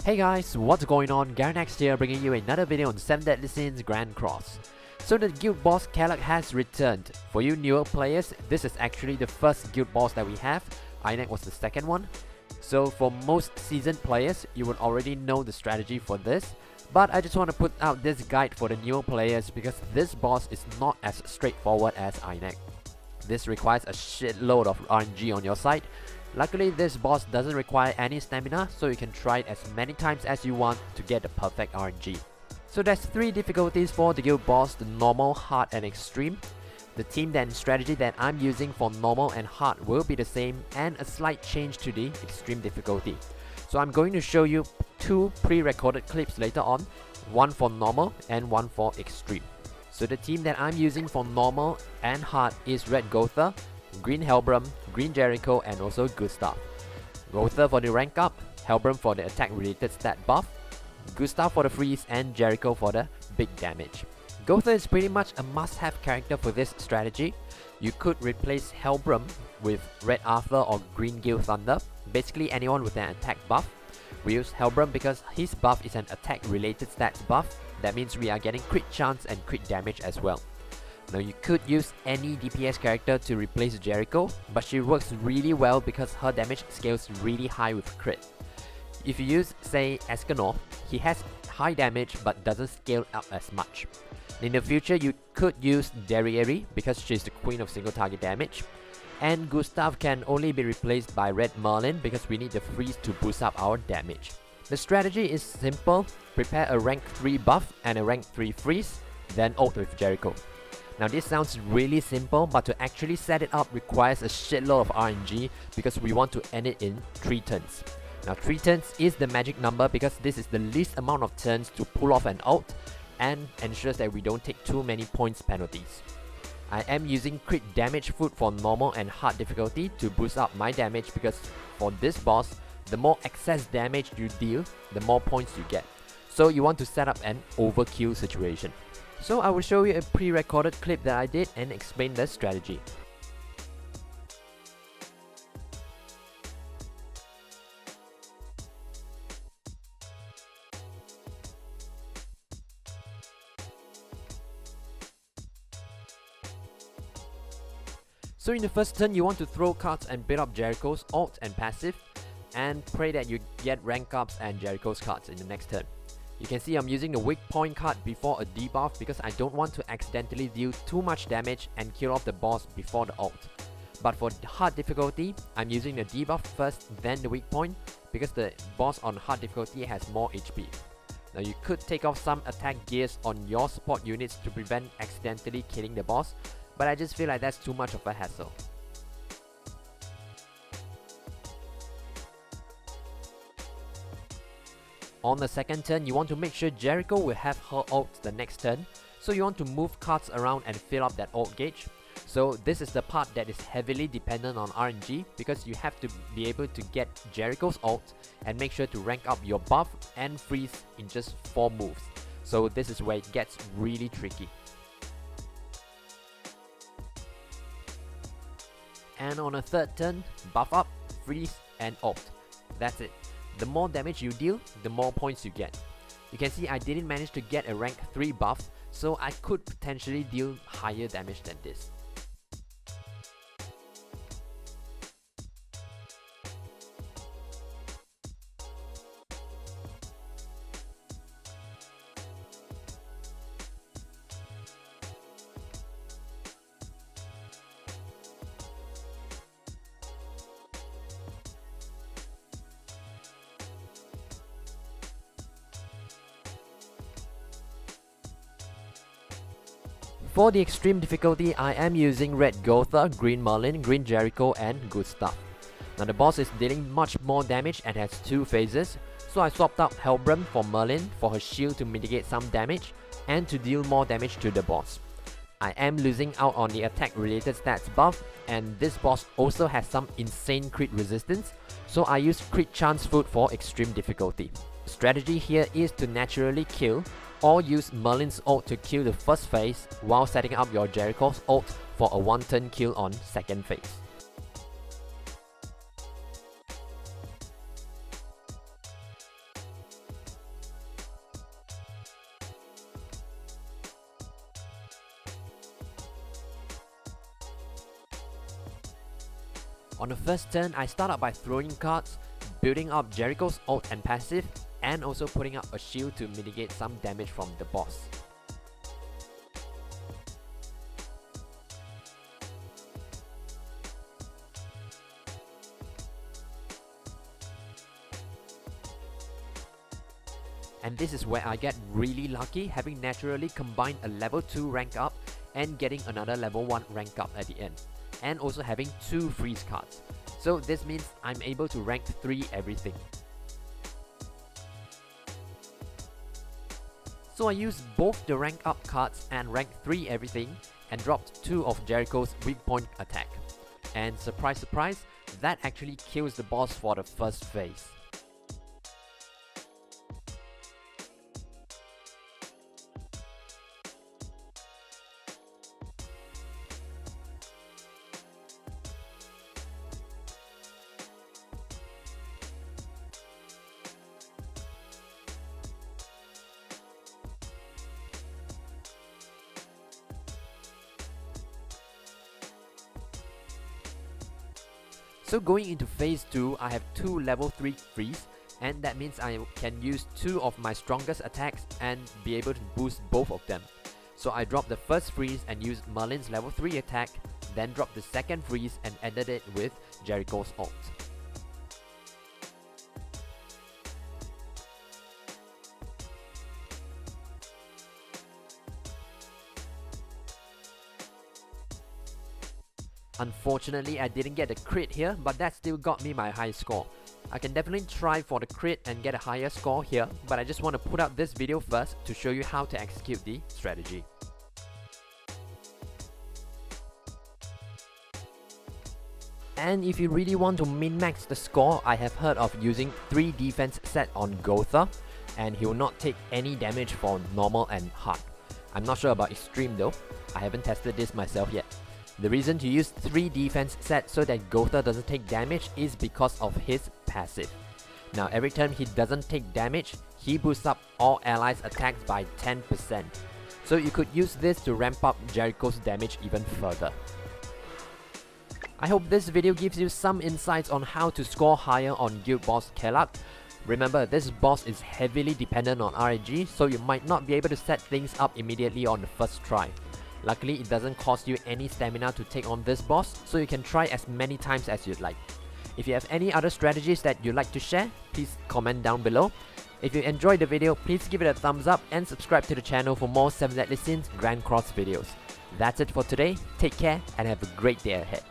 Hey guys, what's going on? Garnex here, bringing you another video on 7 Deadly Sins Grand Cross. So the guild boss Kelak has returned. For you newer players, this is actually the first guild boss that we have. Inek was the second one. So for most seasoned players, you would already know the strategy for this. But I just want to put out this guide for the newer players because this boss is not as straightforward as Inek. This requires a shitload of RNG on your side. Luckily, this boss doesn't require any stamina, so you can try it as many times as you want to get the perfect RNG. So there's 3 difficulties for the guild boss: the normal, hard and extreme. The team and strategy that I'm using for normal and hard will be the same, and a slight change to the extreme difficulty. So I'm going to show you 2 pre-recorded clips later on, one for normal and one for extreme. So the team that I'm using for normal and hard is Red Gotha, Green Helbram, Green Jericho and also Gustav. Gotha for the rank up, Helbram for the attack related stat buff, Gustav for the freeze and Jericho for the big damage. Gotha is pretty much a must-have character for this strategy. You could replace Helbram with Red Arthur or Green Gil Thunder, basically anyone with an attack buff. We use Helbram because his buff is an attack related stats buff. That means we are getting crit chance and crit damage as well. Now you could use any DPS character to replace Jericho, but she works really well because her damage scales really high with crit. If you use, say, Escanor, he has high damage but doesn't scale up as much. In the future, you could use Derriere because she's the queen of single target damage. And Gustav can only be replaced by Red Merlin because we need the freeze to boost up our damage. The strategy is simple: prepare a rank 3 buff and a rank 3 freeze, then ult with Jericho. Now this sounds really simple, but to actually set it up requires a shitload of RNG because we want to end it in 3 turns. Now 3 turns is the magic number because this is the least amount of turns to pull off an ult and ensures that we don't take too many points penalties. I am using crit damage food for normal and hard difficulty to boost up my damage because for this boss, the more excess damage you deal, the more points you get. So you want to set up an overkill situation. So I will show you a pre-recorded clip that I did and explain the strategy. So in the first turn, you want to throw cards and build up Jericho's ult and passive, and pray that you get rank ups and Jericho's cards in the next turn. You can see I'm using the weak point card before a debuff because I don't want to accidentally deal too much damage and kill off the boss before the ult. But for hard difficulty, I'm using the debuff first, then the weak point, because the boss on hard difficulty has more HP. Now you could take off some attack gears on your support units to prevent accidentally killing the boss, but I just feel like that's too much of a hassle. On the second turn, you want to make sure Jericho will have her ult the next turn, so you want to move cards around and fill up that ult gauge. So this is the part that is heavily dependent on RNG because you have to be able to get Jericho's ult and make sure to rank up your buff and freeze in just 4 moves. So this is where it gets really tricky. And on a third turn, buff up, freeze and ult. That's it. The more damage you deal, the more points you get. You can see I didn't manage to get a rank 3 buff, so I could potentially deal higher damage than this. For the extreme difficulty, I am using Red Gotha, Green Merlin, Green Jericho and Gustav. Now the boss is dealing much more damage and has 2 phases, so I swapped out Helbram for Merlin for her shield to mitigate some damage and to deal more damage to the boss. I am losing out on the attack related stats buff, and this boss also has some insane crit resistance, so I use crit chance food for extreme difficulty. Strategy here is to naturally kill or use Merlin's ult to kill the first phase while setting up your Jericho's ult for a 1-turn kill on second phase. On the first turn, I start out by throwing cards, building up Jericho's ult and passive, and also putting up a shield to mitigate some damage from the boss. And this is where I get really lucky, having naturally combined a level 2 rank up and getting another level 1 rank up at the end, and also having 2 freeze cards. So this means I'm able to rank 3 everything. So I used both the rank up cards and rank 3 everything and dropped 2 of Jericho's weak point attack. And surprise surprise, that actually kills the boss for the first phase. So going into phase 2, I have 2 level 3 freeze, and that means I can use 2 of my strongest attacks and be able to boost both of them. So I dropped the first freeze and used Merlin's level 3 attack, then dropped the second freeze and ended it with Jericho's ult. Unfortunately, I didn't get a crit here, but that still got me my high score. I can definitely try for the crit and get a higher score here, but I just want to put out this video first to show you how to execute the strategy. And if you really want to min-max the score, I have heard of using 3 defense set on Gotha, and he will not take any damage for normal and hard. I'm not sure about extreme though, I haven't tested this myself yet. The reason to use 3 defense set so that Gotha doesn't take damage is because of his passive. Now every time he doesn't take damage, he boosts up all allies' attacks by 10%. So you could use this to ramp up Jericho's damage even further. I hope this video gives you some insights on how to score higher on Guild Boss Kelak. Remember, this boss is heavily dependent on RNG, so you might not be able to set things up immediately on the first try. Luckily, it doesn't cost you any stamina to take on this boss, so you can try as many times as you'd like. If you have any other strategies that you'd like to share, please comment down below. If you enjoyed the video, please give it a thumbs up and subscribe to the channel for more 7 Deadly Sins Grand Cross videos. That's it for today, take care and have a great day ahead.